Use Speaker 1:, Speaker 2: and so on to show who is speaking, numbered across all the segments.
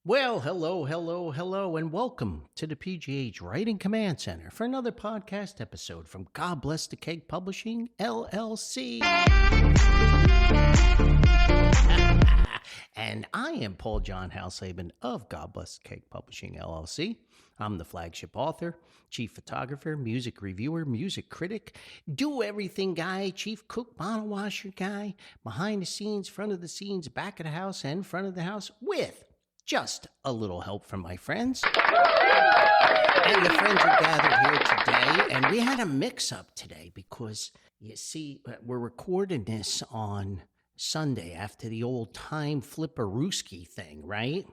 Speaker 1: Well, hello, and welcome to the PGH Writing Command Center for another podcast episode from God Bless the Keg Publishing, LLC. And I am Paul John Hausleben of God Bless the Keg Publishing, LLC. I'm the flagship author, chief photographer, music reviewer, music critic, do-everything guy, chief cook, bottle washer guy, behind the scenes, front of the scenes, back of the house, and front of the house, with just a little help from my friends. And the friends are gathered here today, and we had a mix-up today because, you see, we're recording this on Sunday after the old time flipperooski thing, right?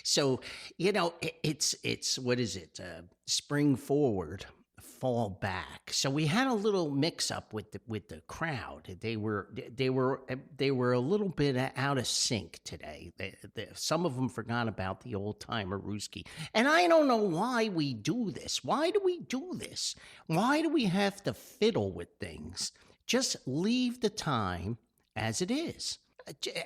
Speaker 1: So, it's what is it? Spring forward, fall back. So we had a little mix up with the crowd. They were a little bit out of sync today. Some of them forgot about the old timer Rooski. And I don't know why we do this. Why do we do this? Why do we have to fiddle with things? Just leave the time as it is.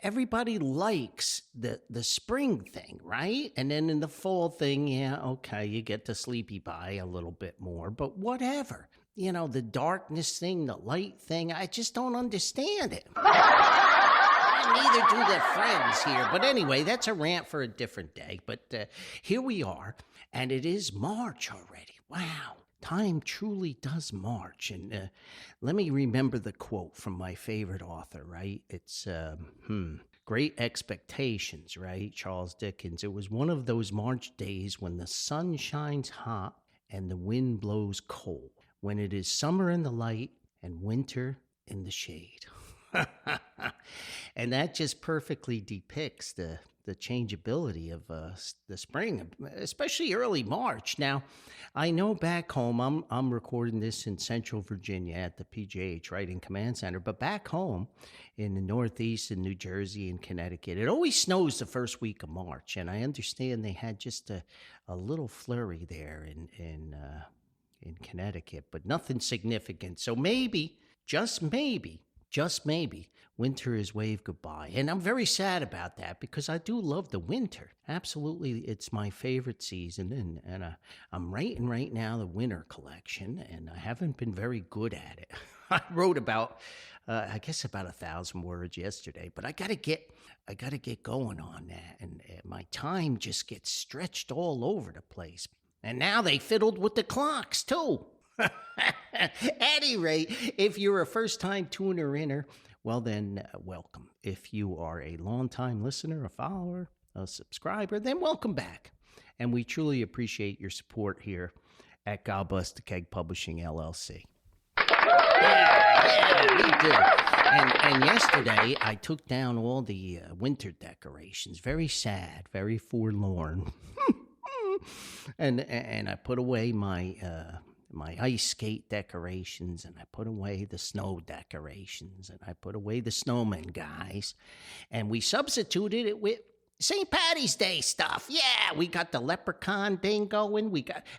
Speaker 1: Everybody likes the spring thing, right? And then in the fall thing, yeah, okay, you get to sleepy by a little bit more, but whatever. You know, the darkness thing, the light thing, I just don't understand it. Neither do the friends here. But anyway, that's a rant for a different day. But here we are, and it is March already. Wow. Time truly does march. And let me remember the quote from my favorite author, right? It's, Great Expectations, right? Charles Dickens. It was one of those March days when the sun shines hot and the wind blows cold, when it is summer in the light and winter in the shade. And that just perfectly depicts the changeability of the spring, especially early March. Now, I know back home, I'm recording this in Central Virginia at the PGH Writing Command Center, but back home in the Northeast, in New Jersey and Connecticut, it always snows the first week of March, and I understand they had just a little flurry there in Connecticut, but nothing significant. So maybe, just maybe, winter is waved goodbye. And I'm very sad about that because I do love the winter. Absolutely, it's my favorite season. And I'm writing right now the winter collection, and I haven't been very good at it. I wrote about 1,000 words yesterday, but I gotta get going on that. And my time just gets stretched all over the place. And now they fiddled with the clocks too. At any rate, if you're a first-time tuner-inner, well then, welcome. If you are a long-time listener, a follower, a subscriber, then welcome back. And we truly appreciate your support here at God Bless the Keg Publishing, LLC. Yeah, we do. And yesterday, I took down all the winter decorations. Very sad, very forlorn. and I put away my ice skate decorations, and I put away the snow decorations, and I put away the snowman guys, and we substituted it with St. Patty's Day stuff. Yeah, we got the leprechaun thing going.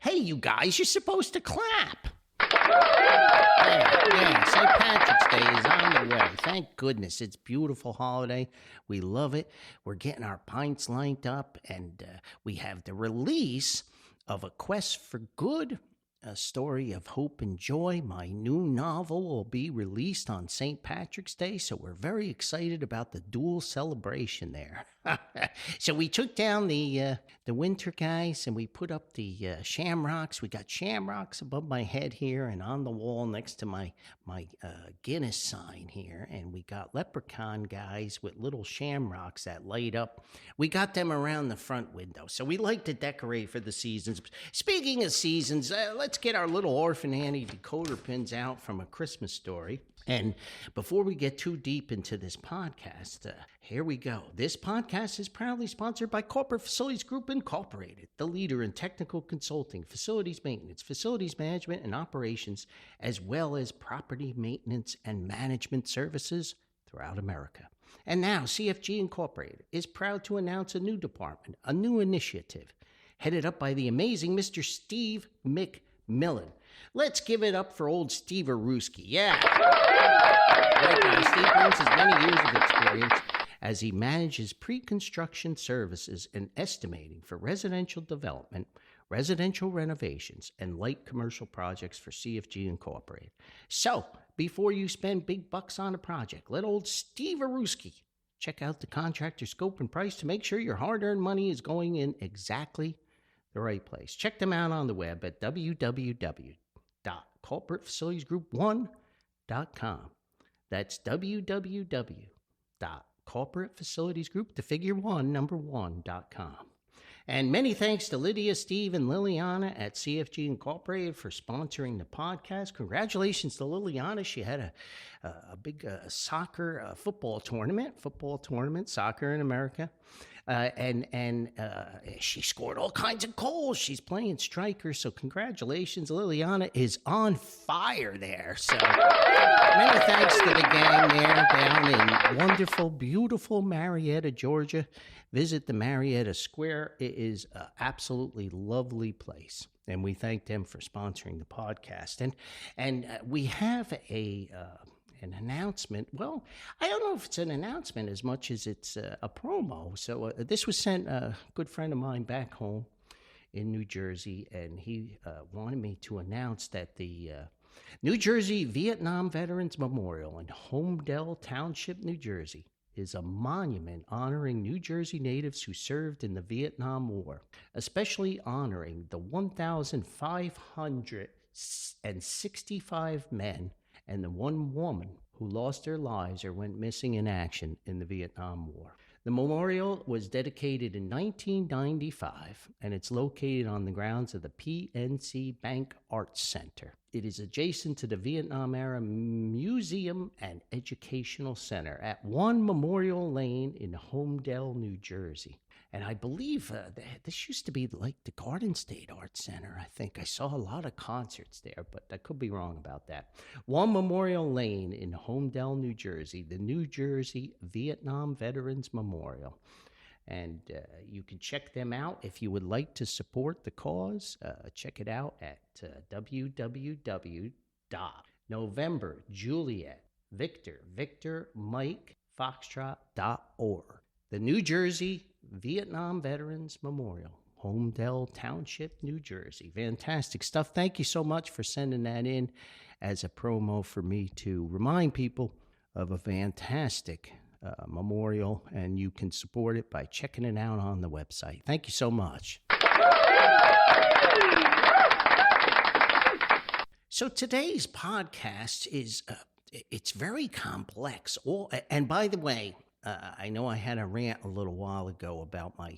Speaker 1: Hey, you guys, you're supposed to clap. Yeah, St. Patrick's Day is on the way. Thank goodness. It's a beautiful holiday. We love it. We're getting our pints lined up, and we have the release of A Quest for Good, a story of hope and joy. My new novel will be released on St. Patrick's Day, so we're very excited about the dual celebration there. So we took down the winter guys, and we put up the shamrocks. We got shamrocks above my head here and on the wall next to my Guinness sign here, and we got leprechaun guys with little shamrocks that light up. We got them around the front window, so we like to decorate for the seasons. Speaking of seasons, let's get our little Orphan Annie decoder pins out from A Christmas Story. And before we get too deep into this podcast, here we go. This podcast is proudly sponsored by Corporate Facilities Group Incorporated, the leader in technical consulting, facilities maintenance, facilities management, and operations, as well as property maintenance and management services throughout America. And now CFG Incorporated is proud to announce a new department, a new initiative, headed up by the amazing Mr. Steve McMillan. Let's give it up for old Steve Aruski. Yeah. Right now, Steve brings his many years of experience as he manages pre-construction services and estimating for residential development, residential renovations, and light commercial projects for CFG Incorporated. So, before you spend big bucks on a project, let old Steve Aruski check out the contractor scope and price to make sure your hard-earned money is going in exactly the right place. Check them out on the web at www.corporatefacilitiesgroup1.com. That's www.corporatefacilitiesgroup1.com. And many thanks to Lydia, Steve, and Liliana at CFG Incorporated for sponsoring the podcast. Congratulations to Liliana. She had a big football tournament, soccer in America. And she scored all kinds of goals. She's playing striker, so congratulations. Liliana is on fire there. So many thanks to the gang there down in wonderful, beautiful Marietta, Georgia. Visit the Marietta Square. It is an absolutely lovely place, and we thank them for sponsoring the podcast. And we have an announcement. Well, I don't know if it's an announcement as much as it's a promo. So this was sent a good friend of mine back home in New Jersey, and he wanted me to announce that the New Jersey Vietnam Veterans Memorial in Homedale Township, New Jersey, is a monument honoring New Jersey natives who served in the Vietnam War, especially honoring the 1,565 men and the one woman who lost their lives or went missing in action in the Vietnam War. The memorial was dedicated in 1995, and it's located on the grounds of the PNC Bank Arts Center. It is adjacent to the Vietnam-era Museum and Educational Center at 1 Memorial Lane in Homedale, New Jersey. And I believe this used to be like the Garden State Arts Center, I think. I saw a lot of concerts there, but I could be wrong about that. 1 Memorial Lane in Homedale, New Jersey, the New Jersey Vietnam Veterans Memorial. And you can check them out if you would like to support the cause. Check it out at www.NovemberJuliet.Victor Mike Foxtrot.org. The New Jersey Vietnam Veterans Memorial, Homedale Township, New Jersey. Fantastic stuff. Thank you so much for sending that in as a promo for me to remind people of a fantastic memorial, and you can support it by checking it out on the website. Thank you so much. So today's podcast is it's very complex. And by the way, I know I had a rant a little while ago about my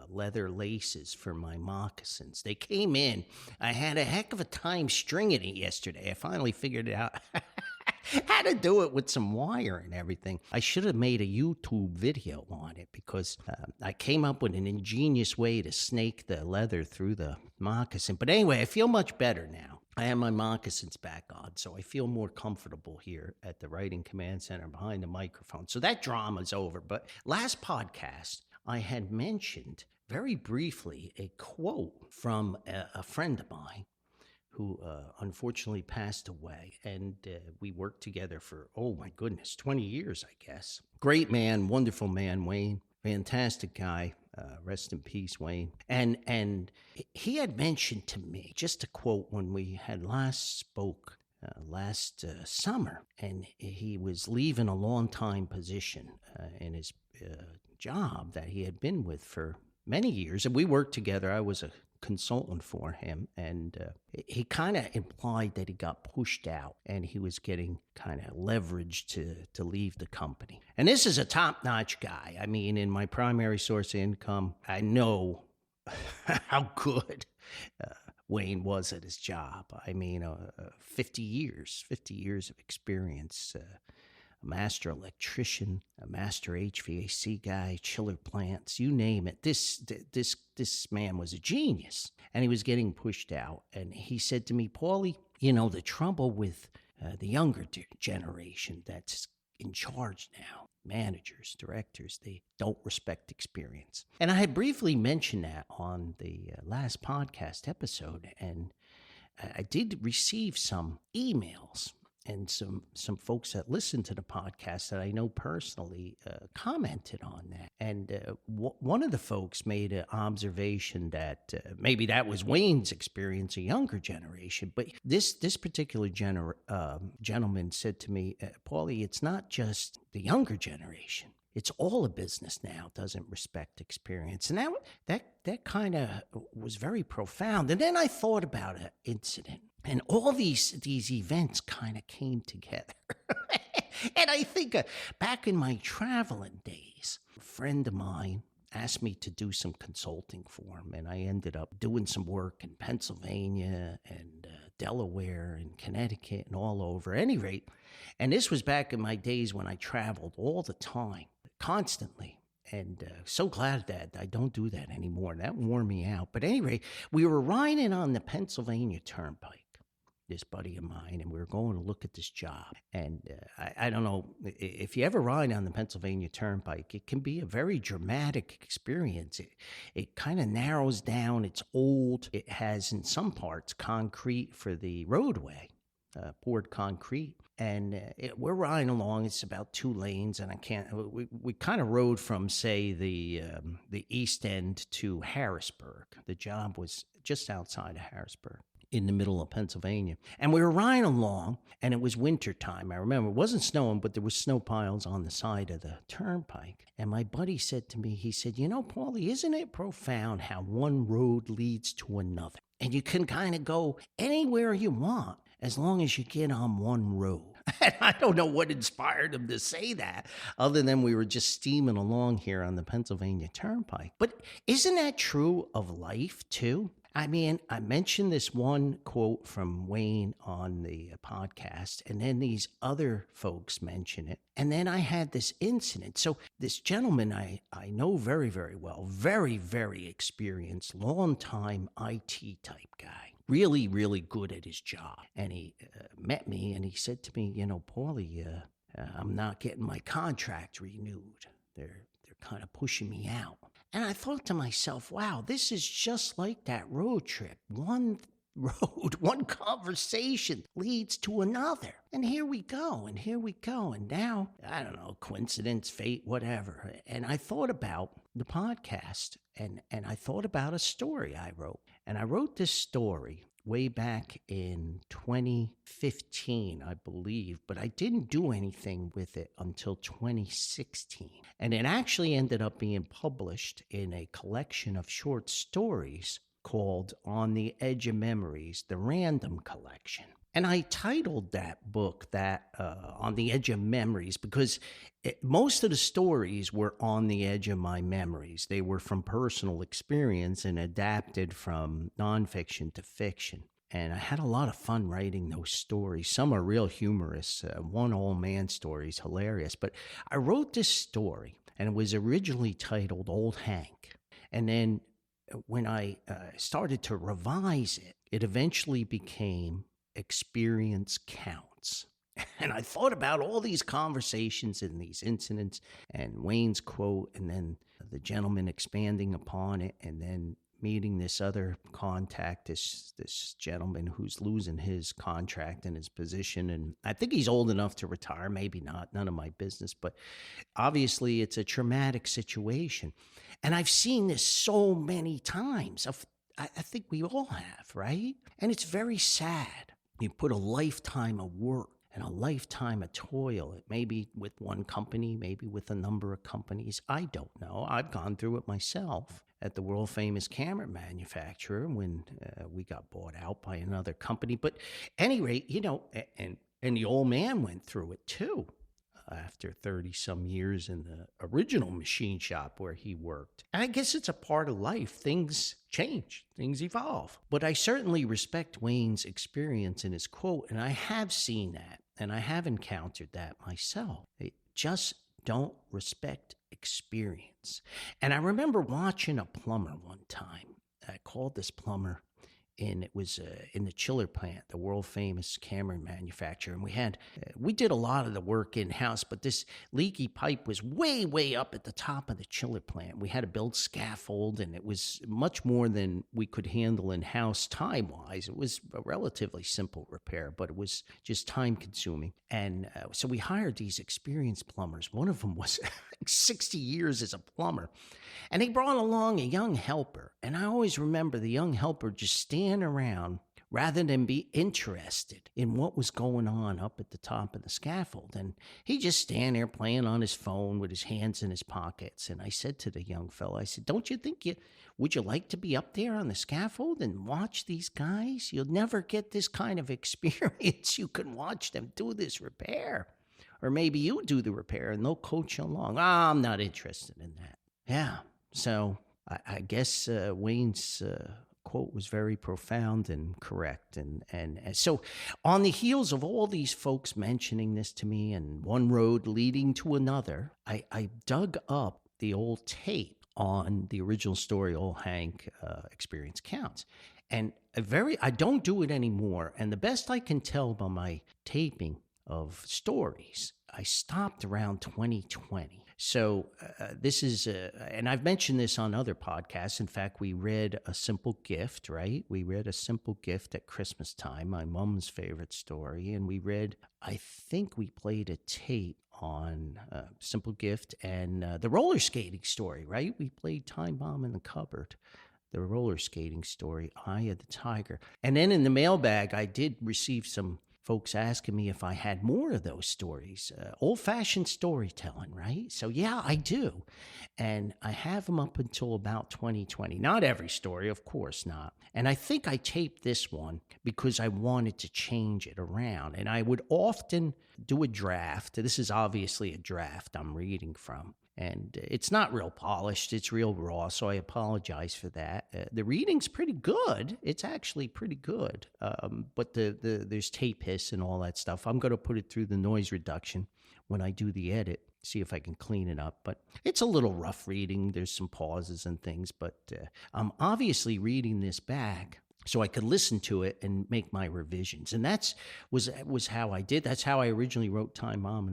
Speaker 1: leather laces for my moccasins. They came in. I had a heck of a time stringing it yesterday. I finally figured it out. How to do it with some wire and everything. I should have made a YouTube video on it because I came up with an ingenious way to snake the leather through the moccasin. But anyway, I feel much better now. I have my moccasins back on, so I feel more comfortable here at the Writing Command Center behind the microphone. So that drama's over. But last podcast, I had mentioned very briefly a quote from a friend of mine who unfortunately passed away. And we worked together for, 20 years, I guess. Great man, wonderful man, Wayne. Fantastic guy. Rest in peace, Wayne. And he had mentioned to me, just a quote, when we had last spoke last summer, and he was leaving a long-time position in his job that he had been with for many years. And we worked together. I was a consultant for him, and he kind of implied that he got pushed out and he was getting kind of leveraged to leave the company. And this is a top-notch guy. I mean, in my primary source of income, I know how good Wayne was at his job. I mean, 50 years of experience, a master electrician, a master HVAC guy, chiller plants, you name it. This man was a genius, and he was getting pushed out. And he said to me, Paulie, the trouble with the younger generation that's in charge now, managers, directors, they don't respect experience. And I had briefly mentioned that on the last podcast episode, and I did receive some emails and some folks that listen to the podcast that I know personally commented on that. And one of the folks made an observation that maybe that was Wayne's experience, a younger generation. But this particular gentleman said to me, Paulie, it's not just the younger generation. It's all a business now doesn't respect experience. And that kind of was very profound. And then I thought about an incident. And all these events kind of came together. And I think back in my traveling days, a friend of mine asked me to do some consulting for him. And I ended up doing some work in Pennsylvania and Delaware and Connecticut and all over. At any rate, and this was back in my days when I traveled all the time, constantly. And so glad that I don't do that anymore. That wore me out. But anyway, we were riding on the Pennsylvania Turnpike, this buddy of mine, and we were going to look at this job. And I don't know, if you ever ride on the Pennsylvania Turnpike, it can be a very dramatic experience. It kind of narrows down. It's old. It has, in some parts, concrete for the roadway, poured concrete. And we're riding along. It's about 2 lanes, and we kind of rode from, say, the East End to Harrisburg. The job was just outside of Harrisburg, in the middle of Pennsylvania. And we were riding along, and it was wintertime. I remember it wasn't snowing, but there was snow piles on the side of the turnpike. And my buddy said to me, he said, Paulie, isn't it profound how one road leads to another? And you can kind of go anywhere you want as long as you get on one road. And I don't know what inspired him to say that, other than we were just steaming along here on the Pennsylvania Turnpike. But isn't that true of life, too? I mean, I mentioned this one quote from Wayne on the podcast, and then these other folks mention it. And then I had this incident. So this gentleman I know very, very well, very, very experienced, long-time IT type guy. Really, really good at his job. And he met me and he said to me, Paulie, I'm not getting my contract renewed. They're kind of pushing me out. And I thought to myself, wow, this is just like that road trip. One road, one conversation leads to another. And here we go, and here we go. And now, I don't know, coincidence, fate, whatever. And I thought about the podcast, and I thought about a story I wrote. And I wrote this story way back in 2015, I believe, but I didn't do anything with it until 2016. And it actually ended up being published in a collection of short stories called On the Edge of Memories, the Random Collection. And I titled that book On the Edge of Memories because most of the stories were on the edge of my memories. They were from personal experience and adapted from nonfiction to fiction. And I had a lot of fun writing those stories. Some are real humorous. One old man story is hilarious. But I wrote this story, and it was originally titled Old Hank. And then when I started to revise it, it eventually became Experience Counts. And I thought about all these conversations and these incidents and Wayne's quote, and then the gentleman expanding upon it, and then meeting this other contact, this gentleman who's losing his contract and his position. And I think he's old enough to retire, maybe not, none of my business, but obviously it's a traumatic situation. And I've seen this so many times. I think we all have, right? And it's very sad. You put a lifetime of work and a lifetime of toil. It may be with one company, maybe with a number of companies. I don't know. I've gone through it myself at the world famous camera manufacturer when we got bought out by another company. But at any rate, and the old man went through it too. After 30 some years in the original machine shop where he worked. And I guess it's a part of life. Things change, things evolve. But I certainly respect Wayne's experience in his quote, and I have seen that, and I have encountered that myself. They just don't respect experience. And I remember watching a plumber one time. I called this plumber, and it was in the chiller plant, the world famous Cameron manufacturer. And we did a lot of the work in house, but this leaky pipe was way up at the top of the chiller plant. We had to build scaffold, and it was much more than we could handle in house time wise. It was a relatively simple repair, but it was just time consuming. And so we hired these experienced plumbers. One of them was 60 years as a plumber. And he brought along a young helper. And I always remember the young helper just standing around rather than be interested in what was going on up at the top of the scaffold. And he just stand there playing on his phone with his hands in his pockets. And I said to the young fella, I said, don't you think would you like to be up there on the scaffold and watch these guys? You'll never get this kind of experience. You can watch them do this repair. Or maybe you do the repair and they'll coach you along. I'm not interested in that. Yeah. So I guess Wayne's quote was very profound and correct. And so on the heels of all these folks mentioning this to me and one road leading to another, I dug up the old tape on the original story, Old Hank Experience Counts. And I don't do it anymore. And the best I can tell by my taping of stories, I stopped around 2020. So this is, and I've mentioned this on other podcasts. In fact, we read A Simple Gift, right? We read A Simple Gift at Christmas time, my mom's favorite story. And I think we played a tape on Simple Gift and the roller skating story, right? We played Time Bomb in the Cupboard, the roller skating story, Eye of the Tiger. And then in the mailbag, I did receive some folks asking me if I had more of those stories, old-fashioned storytelling, right? So yeah, I do. And I have them up until about 2020. Not every story, of course not. And I think I taped this one because I wanted to change it around. And I would often do a draft. This is obviously a draft I'm reading from. And it's not real polished. It's real raw, so I apologize for that. The reading's pretty good. It's actually pretty good. But there's tape hiss and all that stuff. I'm going to put it through the noise reduction when I do the edit, see if I can clean it up. But it's a little rough reading. There's some pauses and things. But I'm obviously reading this back so I could listen to it and make my revisions. And was how I did. That's how I originally rewrote Time Bomb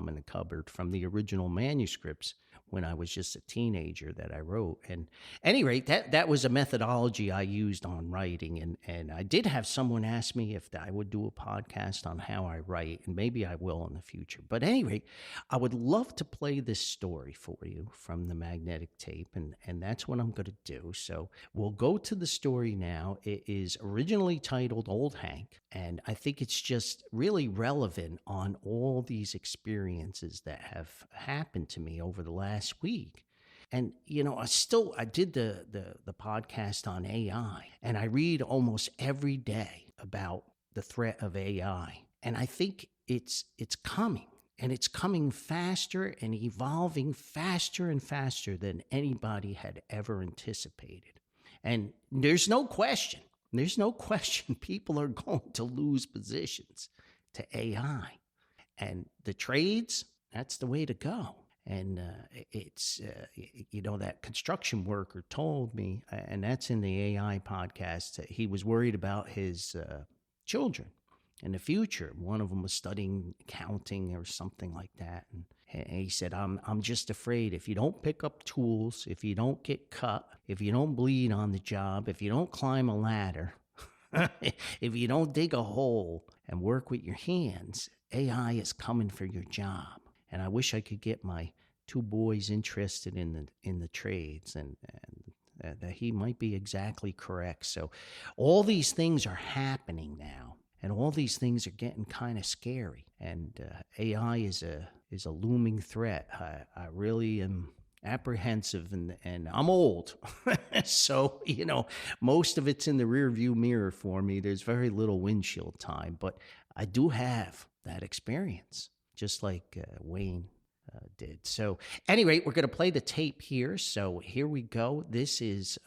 Speaker 1: in the Cupboard from the original manuscripts when I was just a teenager that I wrote. And at any rate, that was a methodology I used on writing. And I did have someone ask me if I would do a podcast on how I write, and maybe I will in the future. But at any rate, I would love to play this story for you from the magnetic tape, and that's what I'm going to do. So we'll go to the story now. It is originally titled Old Hank, and I think it's just really relevant on all these experiences that have happened to me over the last week. And, I did the podcast on AI, and I read almost every day about the threat of AI. And I think it's coming, and it's coming faster and evolving faster and faster than anybody had ever anticipated. And there's no question people are going to lose positions to AI. And the trades, that's the way to go. And it's, that construction worker told me, and that's in the AI podcast, that he was worried about his children in the future. One of them was studying accounting or something like that. And he said, I'm just afraid if you don't pick up tools, if you don't get cut, if you don't bleed on the job, if you don't climb a ladder, if you don't dig a hole and work with your hands, AI is coming for your job. And I wish I could get my two boys interested in the trades, and that he might be exactly correct. So all these things are happening now, and all these things are getting kind of scary. And AI is a looming threat. I really am apprehensive, and I'm old. So, most of it's in the rear view mirror for me. There's very little windshield time, but I do have that experience, just like Wayne did. So at any rate, we're going to play the tape here. So here we go. This is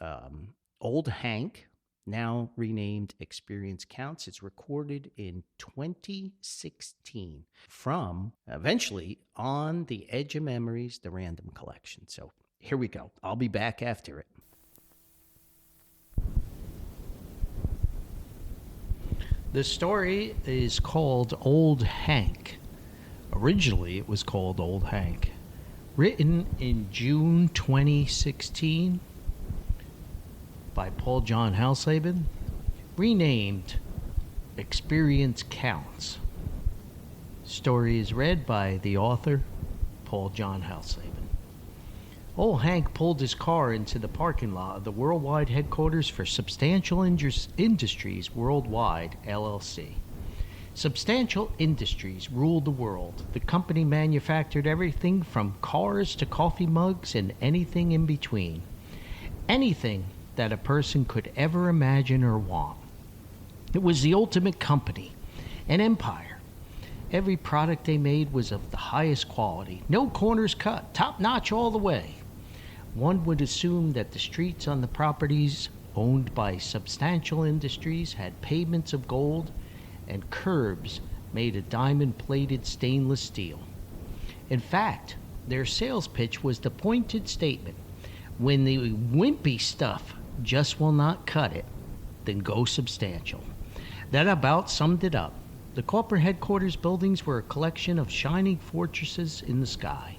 Speaker 1: Old Hank, now renamed Experience Counts. It's recorded in 2016 from eventually On the Edge of Memories, the Random Collection. So here we go. I'll be back after it.
Speaker 2: The story is called Old Hank. Originally, it was called Old Hank. Written in June 2016 by John Hausleben. Renamed Experience Counts. Story is read by the author, John Hausleben. Old Hank pulled his car into the parking lot of the worldwide headquarters for Substantial Industries Worldwide, LLC. Substantial Industries ruled the world. The company manufactured everything from cars to coffee mugs and anything in between. Anything that a person could ever imagine or want. It was the ultimate company, an empire. Every product they made was of the highest quality, no corners cut, top notch all the way. One would assume that the streets on the properties owned by Substantial Industries had pavements of gold and curbs made of diamond-plated stainless steel. In fact, their sales pitch was the pointed statement, when the wimpy stuff just will not cut it, then go Substantial. That about summed it up. The corporate headquarters buildings were a collection of shining fortresses in the sky.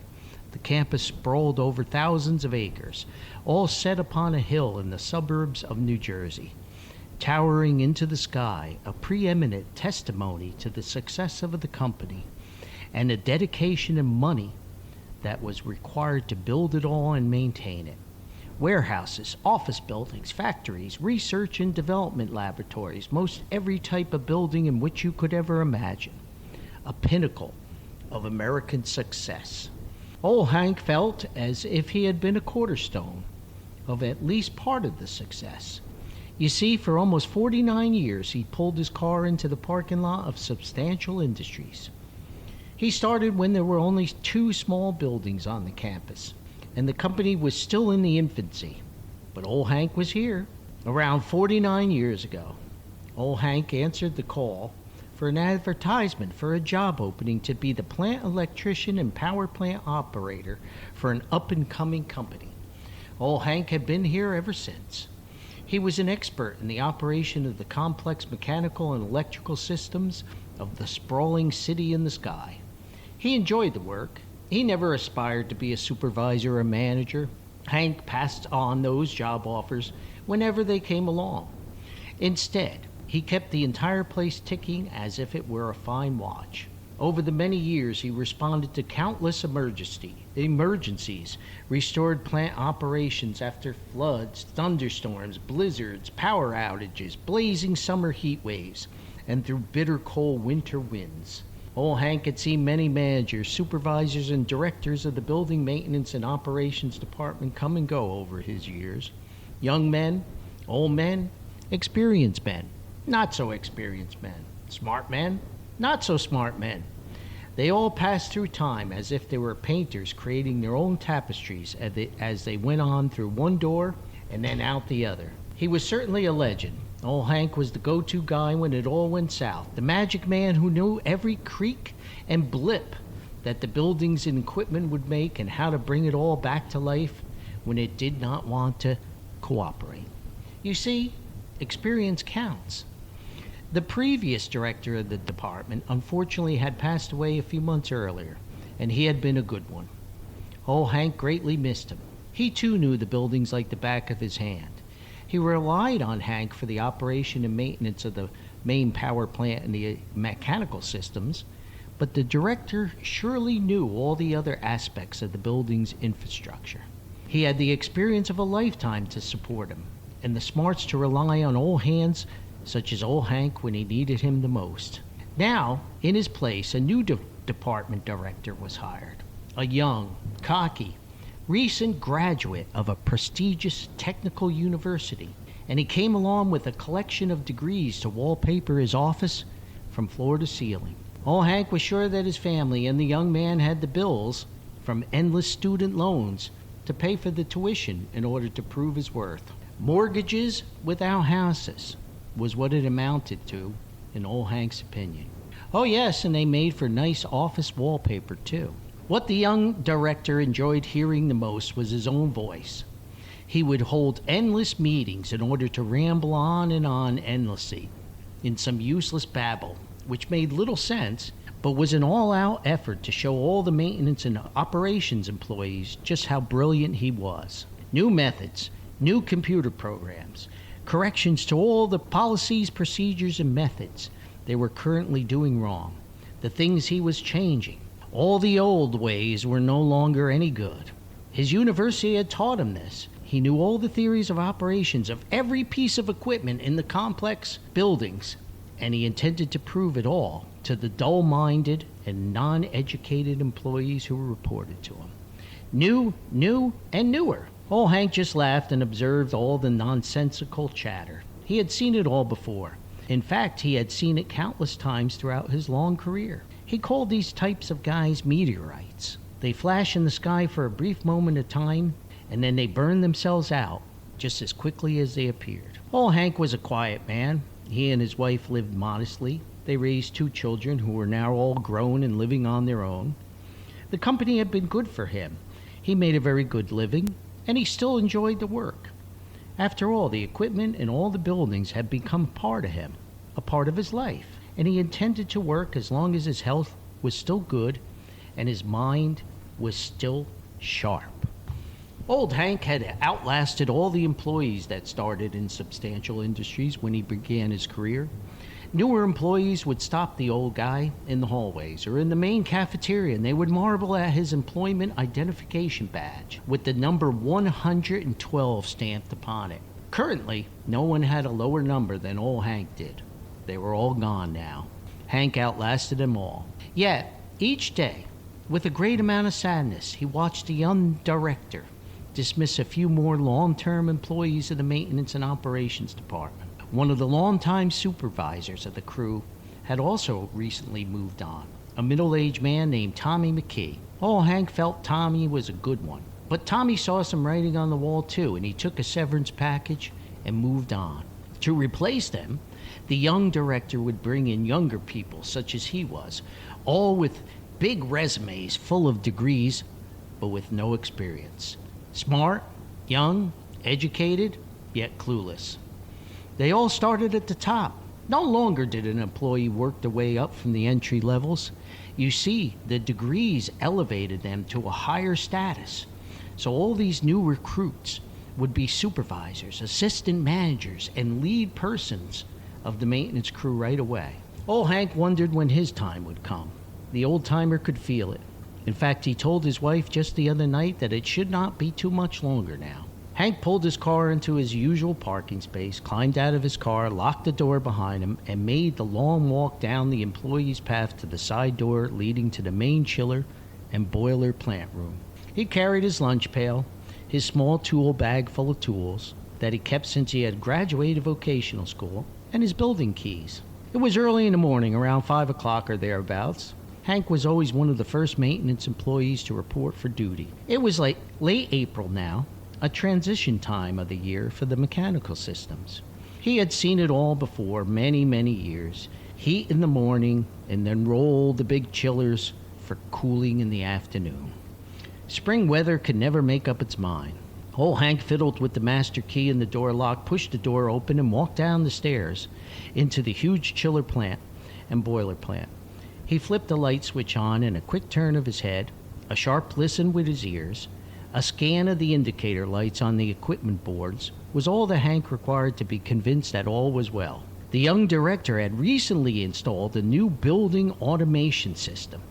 Speaker 2: The campus sprawled over thousands of acres, all set upon a hill in the suburbs of New Jersey. Towering into the sky, a preeminent testimony to the success of the company and the dedication and money that was required to build it all and maintain it. Warehouses, office buildings, factories, research and development laboratories, most every type of building in which you could ever imagine. A pinnacle of American success. Old Hank felt as if he had been a cornerstone of at least part of the success. You see, for almost 49 years, he pulled his car into the parking lot of Substantial Industries. He started when there were only 2 small buildings on the campus, and the company was still in the infancy. But old Hank was here. Around 49 years ago, old Hank answered the call for an advertisement for a job opening to be the plant electrician and power plant operator for an up-and-coming company. Old Hank had been here ever since. He was an expert in the operation of the complex mechanical and electrical systems of the sprawling city in the sky. He enjoyed the work. He never aspired to be a supervisor or manager. Hank passed on those job offers whenever they came along. Instead, he kept the entire place ticking as if it were a fine watch. Over the many years, he responded to countless emergencies, restored plant operations after floods, thunderstorms, blizzards, power outages, blazing summer heat waves, and through bitter cold winter winds. Old Hank had seen many managers, supervisors, and directors of the building maintenance and operations department come and go over his years. Young men, old men, experienced men, not so experienced men, smart men, not so smart men. They all passed through time as if they were painters creating their own tapestries as they went on through one door and then out the other. He was certainly a legend. Old Hank was the go-to guy when it all went south, the magic man who knew every creak and blip that the buildings and equipment would make and how to bring it all back to life when it did not want to cooperate. You see, experience counts. The previous director of the department unfortunately had passed away a few months earlier, and he had been a good one. Old Hank greatly missed him. He too knew the buildings like the back of his hand. He relied on Hank for the operation and maintenance of the main power plant and the mechanical systems, but the director surely knew all the other aspects of the building's infrastructure. He had the experience of a lifetime to support him, and the smarts to rely on old hands such as old Hank when he needed him the most. Now, in his place, a new department director was hired. A young, cocky, recent graduate of a prestigious technical university, and he came along with a collection of degrees to wallpaper his office from floor to ceiling. Old Hank was sure that his family and the young man had the bills from endless student loans to pay for the tuition in order to prove his worth. Mortgages without houses was what it amounted to, in old Hank's opinion. Oh yes, and they made for nice office wallpaper too. What the young director enjoyed hearing the most was his own voice. He would hold endless meetings in order to ramble on and on endlessly. in some useless babble, which made little sense, but was an all-out effort to show all the maintenance and operations employees just how brilliant he was. New methods, new computer programs, corrections to all the policies, procedures, and methods they were currently doing wrong, the things he was changing. All the old ways were no longer any good. His university had taught him this. He knew all the theories of operations of every piece of equipment in the complex buildings, and he intended to prove it all to the dull-minded and non-educated employees who reported to him. New, and newer. Old Hank just laughed and observed all the nonsensical chatter. He had seen it all before. In fact, he had seen it countless times throughout his long career. He called these types of guys meteorites. They flash in the sky for a brief moment of time, and then they burn themselves out just as quickly as they appeared. Old Hank was a quiet man. He and his wife lived modestly. They raised 2 children who were now all grown and living on their own. The company had been good for him. He made a very good living, and he still enjoyed the work. After all, the equipment and all the buildings had become a part of him, a part of his life, and he intended to work as long as his health was still good and his mind was still sharp. Old Hank had outlasted all the employees that started in substantial industries when he began his career. Newer employees would stop the old guy in the hallways or in the main cafeteria, and they would marvel at his employment identification badge with the number 112 stamped upon it. Currently, no one had a lower number than old Hank did. They were all gone now. Hank outlasted them all. Yet, each day, with a great amount of sadness, he watched the young director dismiss a few more long-term employees of the maintenance and operations department. One of the longtime supervisors of the crew had also recently moved on, a middle-aged man named Tommy McKee. Old Hank felt Tommy was a good one, but Tommy saw some writing on the wall too, and he took a severance package and moved on. To replace them, the young director would bring in younger people, such as he was, all with big resumes full of degrees, but with no experience. Smart, young, educated, yet clueless. They all started at the top. No longer did an employee work their way up from the entry levels. You see, the degrees elevated them to a higher status. So all these new recruits would be supervisors, assistant managers, and lead persons of the maintenance crew right away. Old Hank wondered when his time would come. The old-timer could feel it. In fact, he told his wife just the other night that it should not be too much longer now. Hank pulled his car into his usual parking space, climbed out of his car, locked the door behind him, and made the long walk down the employee's path to the side door leading to the main chiller and boiler plant room. He carried his lunch pail, his small tool bag full of tools that he kept since he had graduated vocational school, and his building keys. It was early in the morning, around 5 o'clock or thereabouts. Hank was always one of the first maintenance employees to report for duty. It was like late April now, a transition time of the year for the mechanical systems. He had seen it all before, many, many years. Heat in the morning, and then roll the big chillers for cooling in the afternoon. Spring weather could never make up its mind. Old Hank fiddled with the master key in the door lock, pushed the door open, and walked down the stairs into the huge chiller plant and boiler plant. He flipped the light switch on, and a quick turn of his head, a sharp listen with his ears, a scan of the indicator lights on the equipment boards was all that Hank required to be convinced that all was well. The young director had recently installed a new building automation system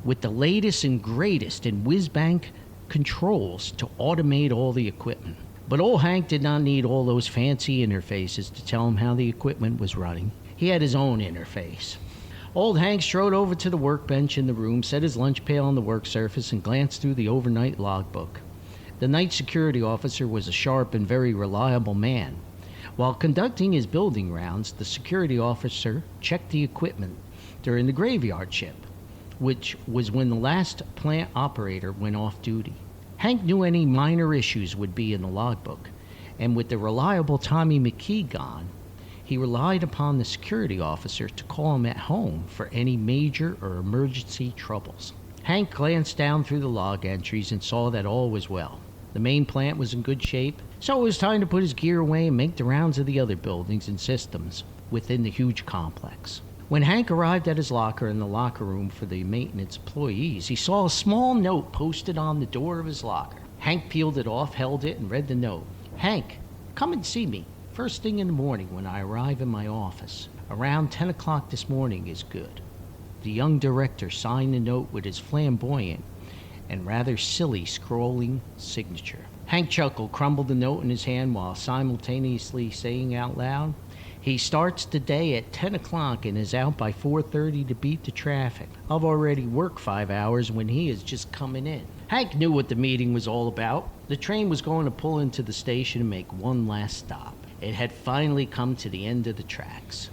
Speaker 2: with the latest and greatest in whiz-bang controls to automate all the equipment. But old Hank did not need all those fancy interfaces to tell him how the equipment was running. He had his own interface. Old Hank strode over to the workbench in the room, set his lunch pail on the work surface, and glanced through the overnight logbook. The night security officer was a sharp and very reliable man. While conducting his building rounds, the security officer checked the equipment during the graveyard shift, which was when the last plant operator went off duty. Hank knew any minor issues would be in the logbook, and with the reliable Tommy McKee gone, he relied upon the security officer to call him at home for any major or emergency troubles. Hank glanced down through the log entries and saw that all was well. The main plant was in good shape, so it was time to put his gear away and make the rounds of the other buildings and systems. within the huge complex. When Hank arrived at his locker in the locker room for the maintenance employees, he saw a small note posted on the door of his locker. Hank peeled it off, held it, and read the note. "Hank, come and see me first thing in the morning when I arrive in my office. Around 10 o'clock this morning is good." The young director signed the note with his flamboyant and rather silly scrolling signature. Hank chuckled, crumbled the note in his hand while simultaneously saying out loud, "He starts the day at 10 o'clock and is out by 4:30 to beat the traffic. I've already worked 5 hours when he is just coming in." Hank knew what the meeting was all about. The train was going to pull into the station and make one last stop. It had finally come to the end of the tracks.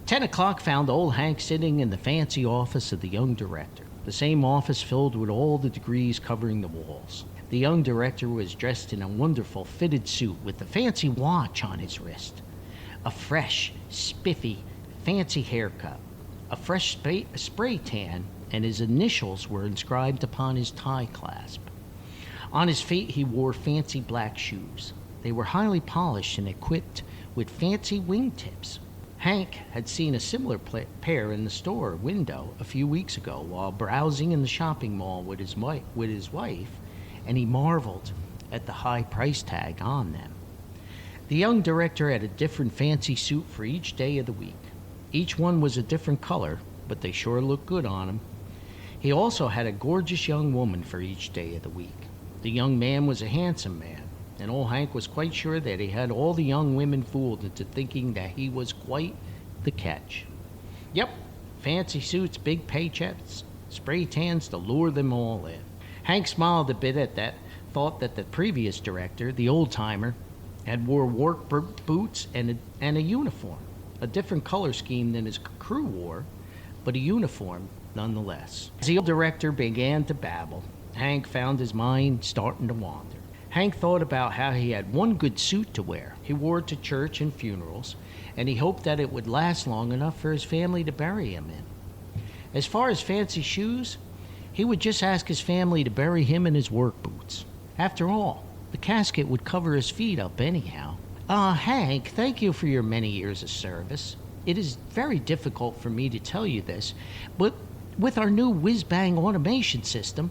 Speaker 2: 10 o'clock found old Hank sitting in the fancy office of the young director, the same office filled with all the degrees covering the walls. The young director was dressed in a wonderful fitted suit with a fancy watch on his wrist, a fresh, spiffy, fancy haircut, a fresh spray tan, and his initials were inscribed upon his tie clasp. On his feet he wore fancy black shoes. They were highly polished and equipped with fancy wingtips. Hank had seen a similar pair in the store window a few weeks ago while browsing in the shopping mall with his wife, and he marveled at the high price tag on them. The young director had a different fancy suit for each day of the week. Each one was a different color, but they sure looked good on him. He also had a gorgeous young woman for each day of the week. The young man was a handsome man, and old Hank was quite sure that he had all the young women fooled into thinking that he was quite the catch. Yep, fancy suits, big paychecks, spray tans to lure them all in. Hank smiled a bit at that thought that the previous director, the old-timer, had wore work boots and a uniform, a different color scheme than his crew wore, but a uniform nonetheless. As the old director began to babble, Hank found his mind starting to wander. Hank thought about how he had one good suit to wear. He wore it to church and funerals, and he hoped that it would last long enough for his family to bury him in. As far as fancy shoes, he would just ask his family to bury him in his work boots. After all, the casket would cover his feet up anyhow. Hank, thank you for your many years of service. It is very difficult for me to tell you this, but with our new whiz-bang automation system,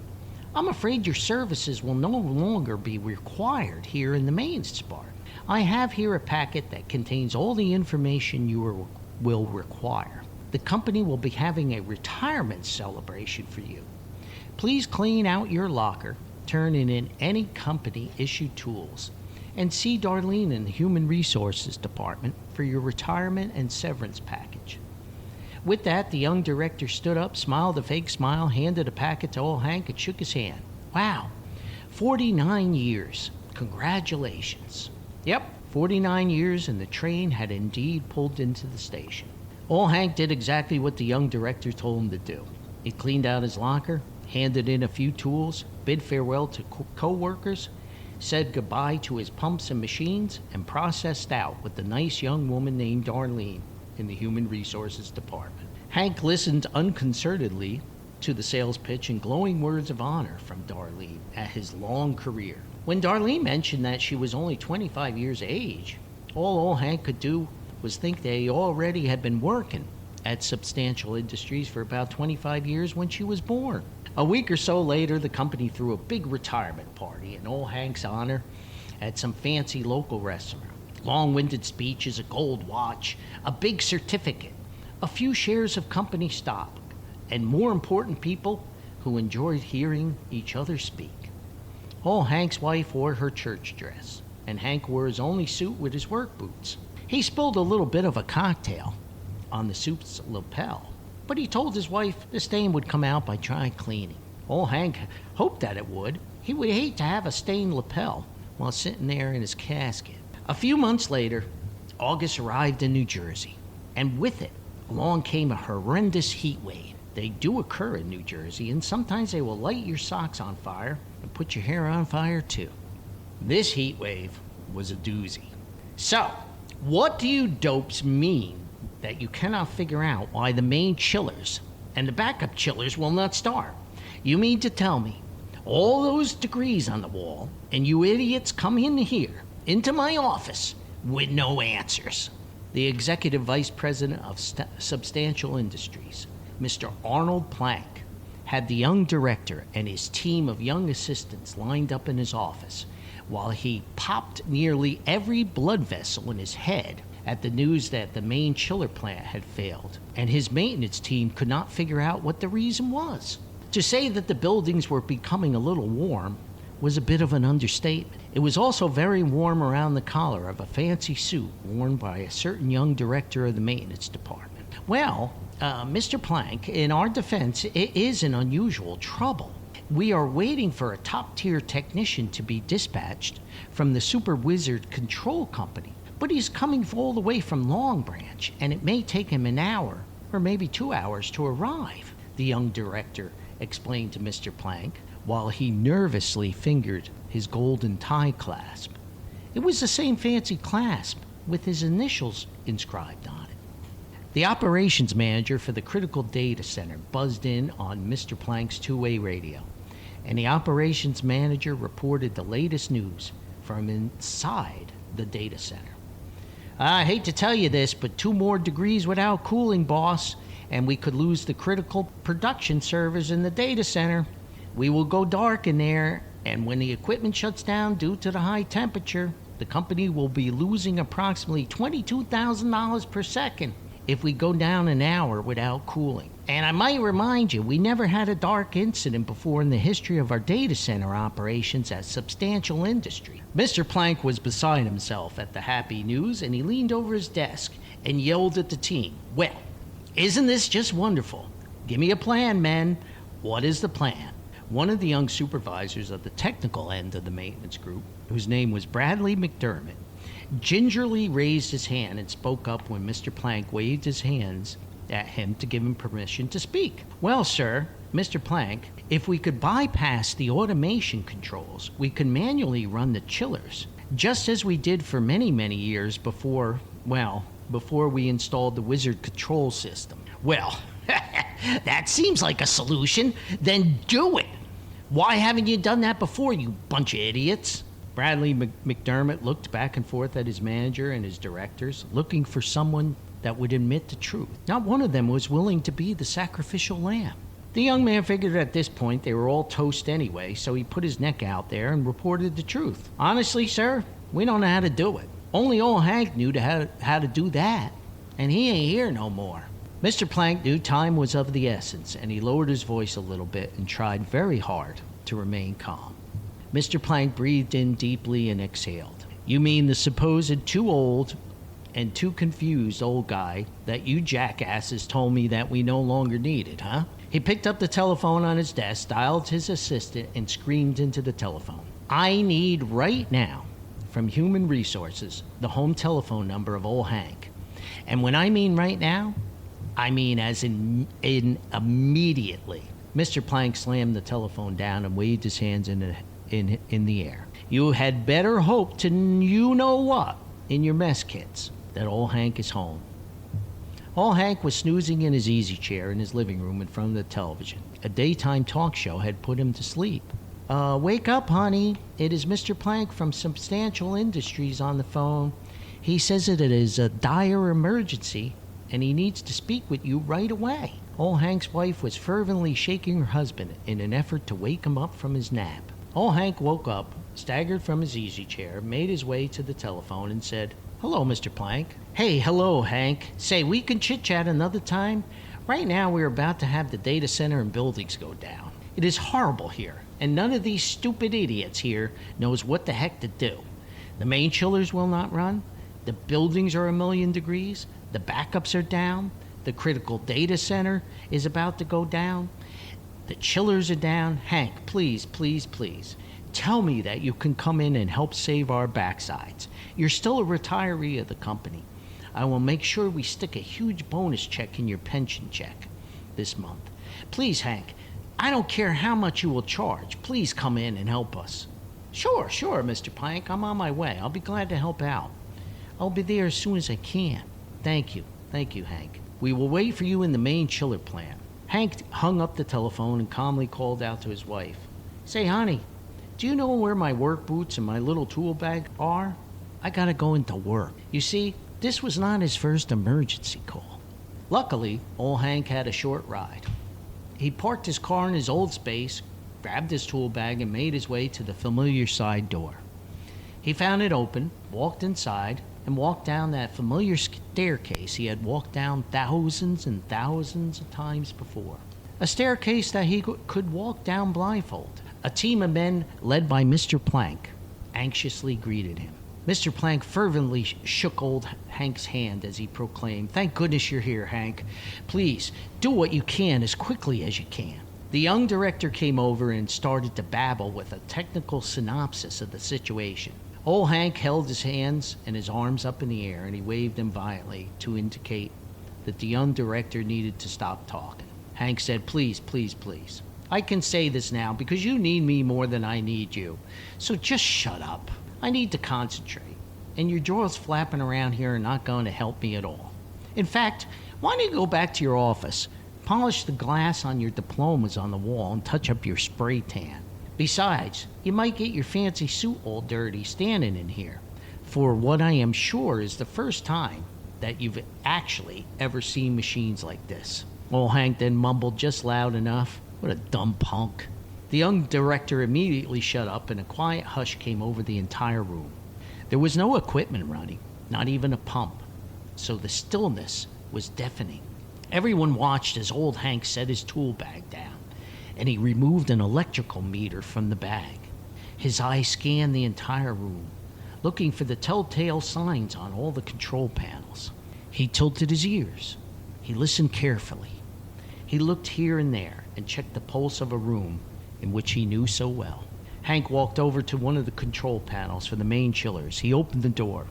Speaker 2: I'm afraid your services will no longer be required here in the mains department. I have here a packet that contains all the information you will require. The company will be having a retirement celebration for you. Please clean out your locker, turn in any company-issued tools, and see Darlene in the Human Resources Department for your retirement and severance package. With that, the young director stood up, smiled a fake smile, handed a packet to old Hank, and shook his hand. Wow, 49 years. Congratulations. Yep, 49 years, and the train had indeed pulled into the station. Old Hank did exactly what the young director told him to do. He cleaned out his locker, handed in a few tools, bid farewell to co-workers, said goodbye to his pumps and machines, and processed out with the nice young woman named Darlene in the Human Resources Department. Hank listened unconcernedly to the sales pitch and glowing words of honor from Darlene at his long career. When Darlene mentioned that she was only 25 years of age, all old Hank could do was think that he already had been working at Substantial Industries for about 25 years when she was born. A week or so later, the company threw a big retirement party in old Hank's honor at some fancy local restaurant. Long-winded speeches, a gold watch, a big certificate, a few shares of company stock, and more important people who enjoyed hearing each other speak. Old Hank's wife wore her church dress, and Hank wore his only suit with his work boots. He spilled a little bit of a cocktail on the suit's lapel, but he told his wife the stain would come out by dry cleaning. Old Hank hoped that it would. He would hate to have a stained lapel while sitting there in his casket. A few months later, August arrived in New Jersey, and with it, along came a horrendous heat wave. They do occur in New Jersey, and sometimes they will light your socks on fire and put your hair on fire too. This heat wave was a doozy. So, what do you dopes mean that you cannot figure out why the main chillers and the backup chillers will not start? You mean to tell me all those degrees on the wall, and you idiots come in here into my office with no answers? The executive vice president of Substantial Industries, Mr. Arnold Plank, had the young director and his team of young assistants lined up in his office while he popped nearly every blood vessel in his head at the news that the main chiller plant had failed, and his maintenance team could not figure out what the reason was. To say that the buildings were becoming a little warm was a bit of an understatement. It was also very warm around the collar of a fancy suit worn by a certain young director of the maintenance department. Well, Mr. Plank, in our defense, it is an unusual trouble. We are waiting for a top-tier technician to be dispatched from the Super Wizard Control Company, but he's coming all the way from Long Branch, and it may take him an hour or maybe 2 hours to arrive, the young director explained to Mr. Plank while he nervously fingered his golden tie clasp. It was the same fancy clasp with his initials inscribed on it. The operations manager for the critical data center buzzed in on Mr. Plank's two-way radio, and the operations manager reported the latest news from inside the data center. I hate to tell you this, but 2 more degrees without cooling, boss, and we could lose the critical production servers in the data center. We will go dark in there, and when the equipment shuts down due to the high temperature, the company will be losing approximately $22,000 per second if we go down an hour without cooling. And I might remind you, we never had a dark incident before in the history of our data center operations at Substantial Industry. Mr. Plank was beside himself at the happy news, and he leaned over his desk and yelled at the team, "Well, isn't this just wonderful? Give me a plan, men. What is the plan?" One of the young supervisors of the technical end of the maintenance group, whose name was Bradley McDermott, gingerly raised his hand and spoke up when Mr. Plank waved his hands at him to give him permission to speak. "Well, sir, Mr. Plank, if we could bypass the automation controls, we could manually run the chillers, just as we did for many, many years before we installed the Wizard control system." "Well, that seems like a solution. Then do it. Why haven't you done that before, you bunch of idiots?" Bradley McDermott looked back and forth at his manager and his directors, looking for someone that would admit the truth. Not one of them was willing to be the sacrificial lamb. The young man figured at this point they were all toast anyway, so he put his neck out there and reported the truth. "Honestly, sir, we don't know how to do it. Only old Hank knew how to do that, and he ain't here no more." Mr. Plank knew time was of the essence, and he lowered his voice a little bit and tried very hard to remain calm. Mr. Plank breathed in deeply and exhaled. "You mean the supposed too old and too confused old guy that you jackasses told me that we no longer needed, huh?" He picked up the telephone on his desk, dialed his assistant, and screamed into the telephone. "I need right now, from Human Resources, the home telephone number of old Hank. And when I mean right now, I mean as in immediately." Mr. Plank slammed the telephone down and waved his hands in the air. "You had better hope to you-know-what in your mess kits that old Hank is home." Old Hank was snoozing in his easy chair in his living room in front of the television. A daytime talk show had put him to sleep. Wake up, honey. It is Mr. Plank from Substantial Industries on the phone. He says it is a dire emergency, and he needs to speak with you right away." Old Hank's wife was fervently shaking her husband in an effort to wake him up from his nap. Old Hank woke up, staggered from his easy chair, made his way to the telephone, and said, "Hello, Mr. Plank." "Hey, hello, Hank. Say, we can chit-chat another time. Right now, we're about to have the data center and buildings go down. It is horrible here, and none of these stupid idiots here knows what the heck to do. The main chillers will not run. The buildings are 1,000,000 degrees. The backups are down. The critical data center is about to go down. The chillers are down. Hank, please, please, please. Tell me that you can come in and help save our backsides. You're still a retiree of the company. I will make sure we stick a huge bonus check in your pension check this month. Please, Hank, I don't care how much you will charge. Please come in and help us." Sure, Mr. Plank. I'm on my way. I'll be glad to help out. I'll be there as soon as I can. Thank you, Hank. We will wait for you in the main chiller plant." Hank hung up the telephone and calmly called out to his wife. "Say, honey, do you know where my work boots and my little tool bag are? I gotta go into work. You see, This was not his first emergency call. Luckily, old Hank had a short ride. He parked his car in his old space, grabbed his tool bag, and made his way to the familiar side door. He found it open, walked inside, and walked down that familiar staircase he had walked down thousands and thousands of times before. A staircase that he could walk down blindfold. A team of men led by Mr. Plank anxiously greeted him. Mr. Plank fervently shook old Hank's hand as he proclaimed, "Thank goodness you're here, Hank. Please, do what you can as quickly as you can." The young director came over and started to babble with a technical synopsis of the situation. Old Hank held his hands and his arms up in the air, and he waved them violently to indicate that the young director needed to stop talking. Hank said, "Please, please, please. I can say this now because you need me more than I need you. So just shut up. I need to concentrate. And your jaws flapping around here are not going to help me at all. In fact, why don't you go back to your office, polish the glass on your diplomas on the wall, and touch up your spray tan. Besides, you might get your fancy suit all dirty standing in here, for what I am sure is the first time that you've actually ever seen machines like this." Old Hank then mumbled just loud enough, "What a dumb punk." The young director immediately shut up, and a quiet hush came over the entire room. There was no equipment running, not even a pump, so the stillness was deafening. Everyone watched as old Hank set his tool bag down, and he removed an electrical meter from the bag. His eyes scanned the entire room, looking for the telltale signs on all the control panels. He tilted his ears. He listened carefully. He looked here and there and checked the pulse of a room in which he knew so well. Hank walked over to one of the control panels for the main chillers. He opened the door,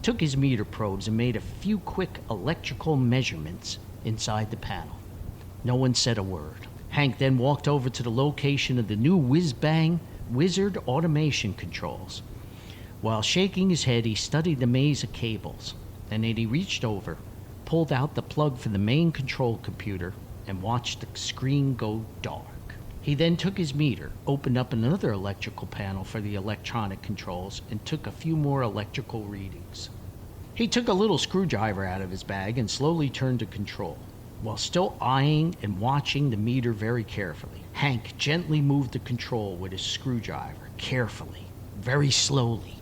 Speaker 2: took his meter probes, and made a few quick electrical measurements inside the panel. No one said a word. Hank then walked over to the location of the new whiz-bang wizard automation controls. While shaking his head, he studied the maze of cables, and then he reached over, pulled out the plug for the main control computer, and watched the screen go dark. He then took his meter, opened up another electrical panel for the electronic controls, and took a few more electrical readings. He took a little screwdriver out of his bag and slowly turned to control. While still eyeing and watching the meter very carefully, Hank gently moved the control with his screwdriver, carefully, very slowly.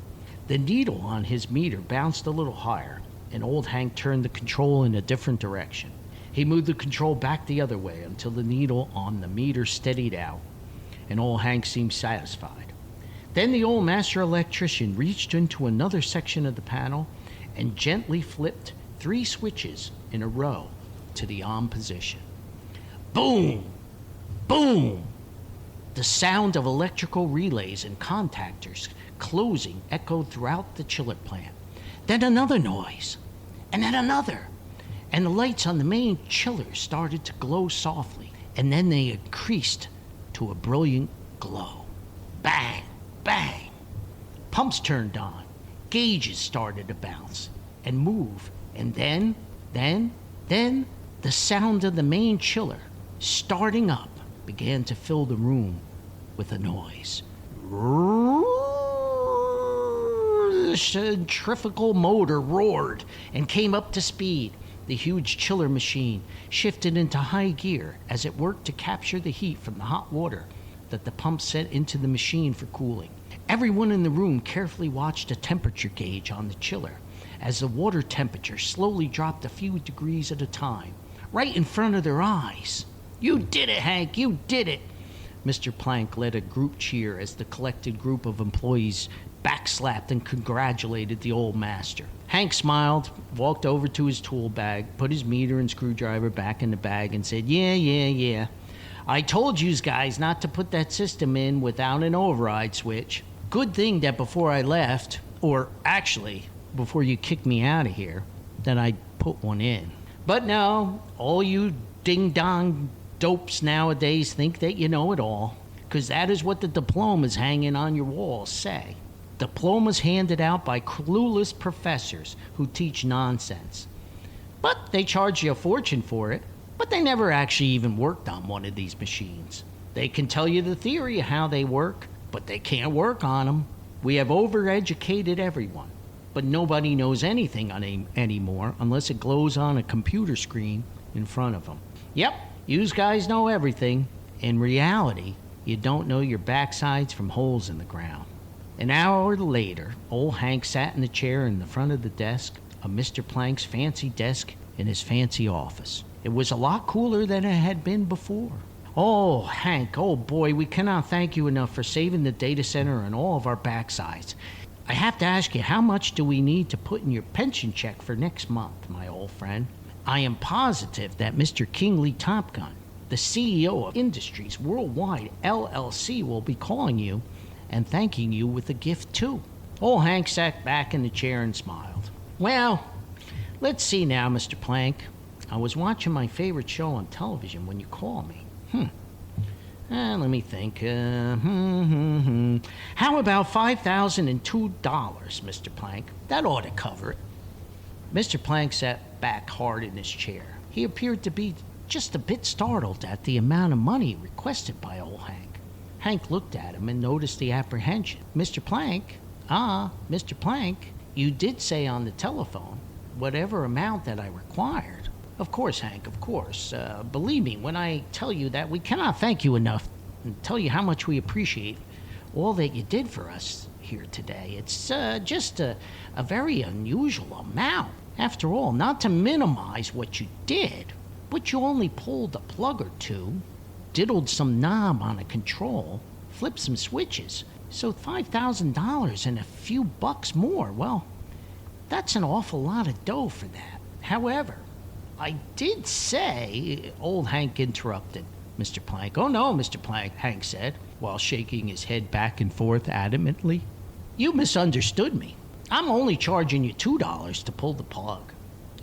Speaker 2: The needle on his meter bounced a little higher, and old Hank turned the control in a different direction. He moved the control back the other way until the needle on the meter steadied out, and old Hank seemed satisfied. Then the old master electrician reached into another section of the panel and gently flipped 3 switches in a row to the on position. Boom! Boom! The sound of electrical relays and contactors closing echoed throughout the chiller plant. Then another noise, and then another. And the lights on the main chiller started to glow softly, and then they increased to a brilliant glow. Bang! Bang! Pumps turned on. Gauges started to bounce and move, and then the sound of the main chiller starting up began to fill the room with a noise. The centrifugal motor roared and came up to speed. The huge chiller machine shifted into high gear as it worked to capture the heat from the hot water that the pump sent into the machine for cooling. Everyone in the room carefully watched a temperature gauge on the chiller as the water temperature slowly dropped a few degrees at a time, right in front of their eyes. "You did it, Hank, you did it!" Mr. Plank led a group cheer as the collected group of employees backslapped and congratulated the old master. Hank smiled, walked over to his tool bag, put his meter and screwdriver back in the bag, and said, Yeah. I told you guys not to put that system in without an override switch. Good thing that before I left, or actually, before you kicked me out of here, that I put one in. But no, all you ding-dong dopes nowadays think that you know it all, because that is what the diplomas hanging on your walls say. Diplomas handed out by clueless professors who teach nonsense. But they charge you a fortune for it, but they never actually even worked on one of these machines. They can tell you the theory of how they work, but they can't work on them. We have overeducated everyone. but nobody knows anything anymore unless it glows on a computer screen in front of them. Yep, yous guys know everything. In reality, you don't know your backsides from holes in the ground. An hour later, old Hank sat in the chair in the front of the desk of Mr. Plank's fancy desk in his fancy office. It was a lot cooler than it had been before. Oh, Hank, oh boy, we cannot thank you enough for saving the data center and all of our backsides. I have to ask you, how much do we need to put in your pension check for next month, my old friend? I am positive that Mr. Kingley Topgun, the CEO of Industries Worldwide LLC, will be calling you and thanking you with a gift too. Old Hank sat back in the chair and smiled. Well, let's see now, Mr. Plank. I was watching my favorite show on television when you called me. Let me think. How about $5,002, Mr. Plank? That ought to cover it. Mr. Plank sat back hard in his chair. He appeared to be just a bit startled at the amount of money requested by old Hank. Hank looked at him and noticed the apprehension. Mr. Plank, Mr. Plank, you did say on the telephone whatever amount that I required. Of course, Hank, of course. Believe me when I tell you that we cannot thank you enough and tell you how much we appreciate all that you did for us here today. It's just a very unusual amount. After all, not to minimize what you did, but you only pulled a plug or two, diddled some knob on a control, flipped some switches. So $5,000 and a few bucks more, well, that's an awful lot of dough for that. However, I did say, old Hank interrupted Mr. Plank. Oh no, Mr. Plank, Hank said, while shaking his head back and forth adamantly. You misunderstood me. I'm only charging you $2 to pull the plug,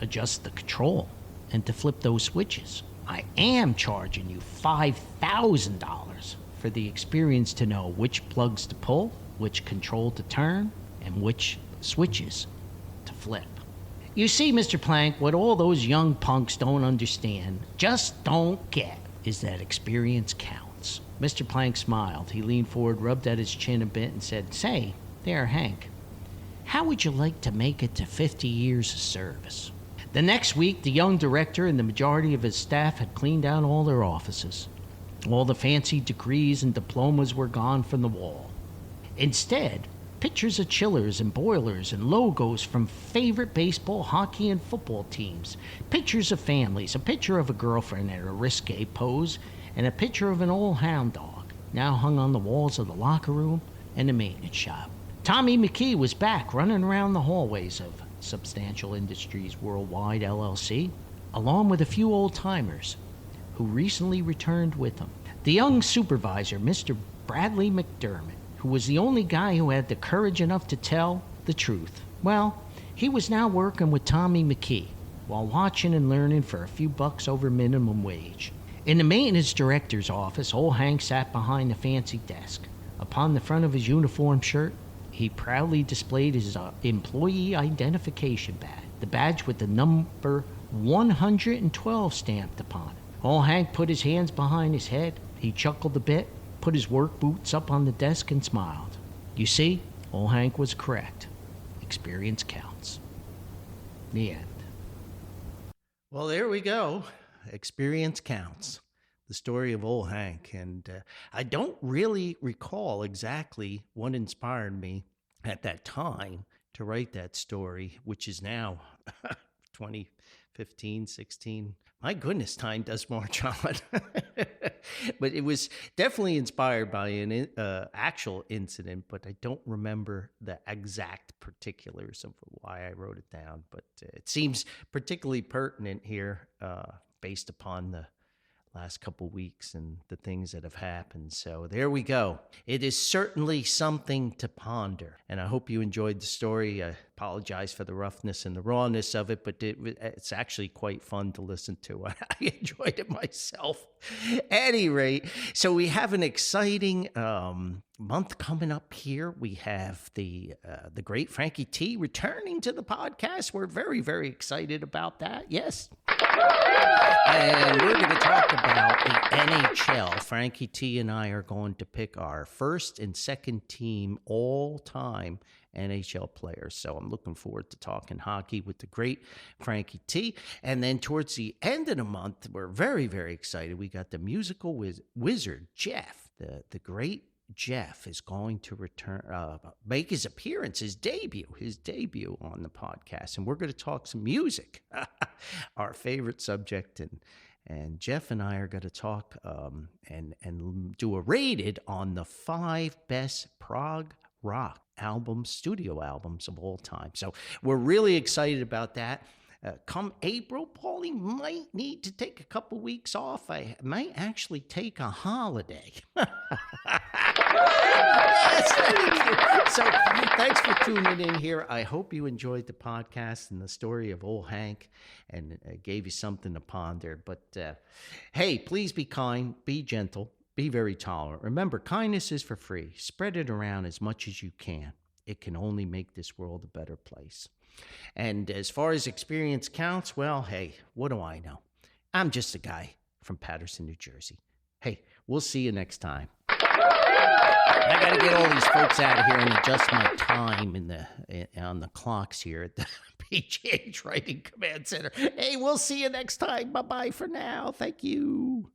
Speaker 2: adjust the control, and to flip those switches. I am charging you $5,000 for the experience to know which plugs to pull, which control to turn, and which switches to flip. You see, Mr. Plank, what all those young punks don't understand, just don't get, is that experience counts. Mr. Plank smiled. He leaned forward, rubbed at his chin a bit, and said, Say, there, Hank, how would you like to make it to 50 years of service? The next week, the young director and the majority of his staff had cleaned out all their offices. All the fancy degrees and diplomas were gone from the wall. Instead, pictures of chillers and boilers and logos from favorite baseball, hockey, and football teams, pictures of families, a picture of a girlfriend at a risque pose, and a picture of an old hound dog, now hung on the walls of the locker room and the maintenance shop. Tommy McKee was back running around the hallways of Substantial Industries Worldwide LLC, along with a few old-timers who recently returned with him. The young supervisor, Mr. Bradley McDermott, who was the only guy who had the courage enough to tell the truth. Well, he was now working with Tommy McKee while watching and learning for a few bucks over minimum wage. In the maintenance director's office, old Hank sat behind the fancy desk. Upon the front of his uniform shirt, he proudly displayed his employee identification badge, the badge with the number 112 stamped upon it. Old Hank put his hands behind his head. He chuckled a bit, put his work boots up on the desk, and smiled. You see, old Hank was correct. Experience counts. The end.
Speaker 1: Well, there we go. Experience counts. The story of old Hank. And I don't really recall exactly what inspired me at that time to write that story, which is now 2015, 16. My goodness, time does march on. But it was definitely inspired by an actual incident, but I don't remember the exact particulars of why I wrote it down. But it seems particularly pertinent here based upon the last couple weeks and the things that have happened. So there we go. It is certainly something to ponder. And I hope you enjoyed the story. I apologize for the roughness and the rawness of it, but it's actually quite fun to listen to. I enjoyed it myself. At any rate, so we have an exciting month coming up here. We have the great Frankie T returning to the podcast. We're very, very excited about that. Yes. And we're going to talk about the NHL. Frankie T and I are going to pick our first and second team all-time NHL players. So I'm looking forward to talking hockey with the great Frankie T. And then towards the end of the month, we're very, very excited. We got the musical wizard, Jeff, the great Jeff is going to return, make his appearance, his debut on the podcast, and we're going to talk some music, our favorite subject, and Jeff and I are going to talk and do a rated on the 5 best prog rock studio albums of all time. So we're really excited about that. Come April, Paulie might need to take a couple weeks off. I might actually take a holiday. Yes, so thanks for tuning in here. I hope you enjoyed the podcast and the story of old Hank, and gave you something to ponder. But hey, please be kind, be gentle, be very tolerant. Remember, kindness is for free. Spread it around as much as you can. It can only make this world a better place. And as far as experience counts, well, hey, what do I know? I'm just a guy from Paterson, New Jersey. Hey, we'll see you next time. I got to get all these folks out of here and adjust my time on the clocks here at the PGH Writing Command Center. Hey, we'll see you next time. Bye-bye for now. Thank you.